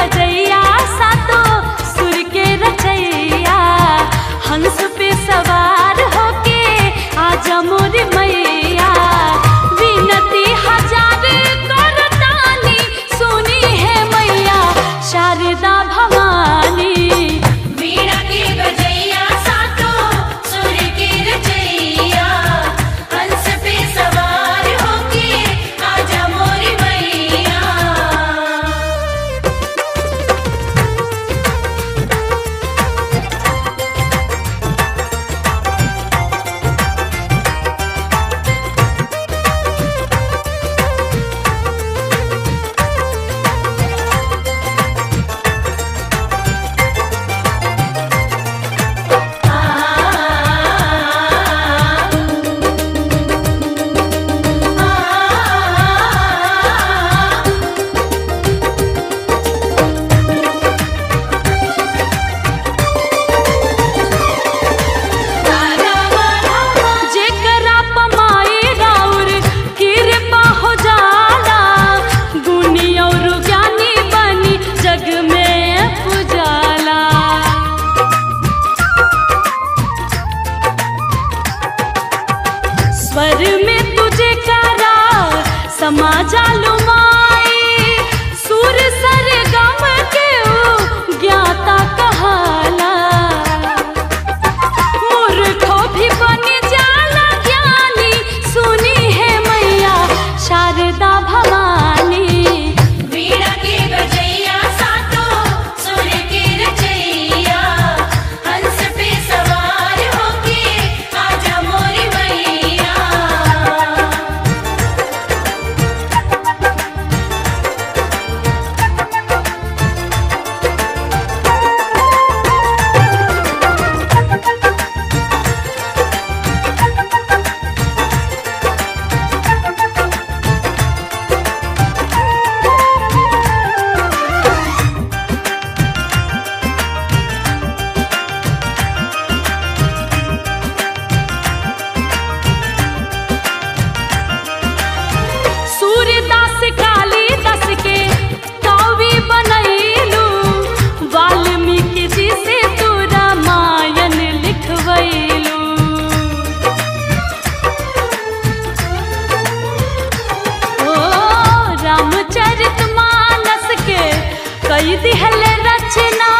बजैया सातो सुर के रचैया, हंस पे सवार होके आजा मोरी मैया। विनती हजार करतानी सुनी है मैया शारदा भवानी। वीणा के बजैया सातो सुर के रचैया, हंस पे सवार होके आजा मोरी मैया। जेकरा पमाई राउर कृपा हो जाला, गुणी और ज्ञानी बनी जग में पुजाला। स्वर में तुझे करा समा जालू माई, सुर सर गम के ऊ ज्ञाता कहाला। मूर्खो भी बन जाला ज्ञानी सुनी है मैया शारदा भवानी। वीणा के बजैया सातो सुर के रचैया, हंस पे सवार होके आजा मोरी मैया। सूर्यदास कालिदास के कवि बनैलू, वाल्मीकि जी से तू रामायण लिखवैलू। ओ रामचरितमानस के कई दिहल रचना,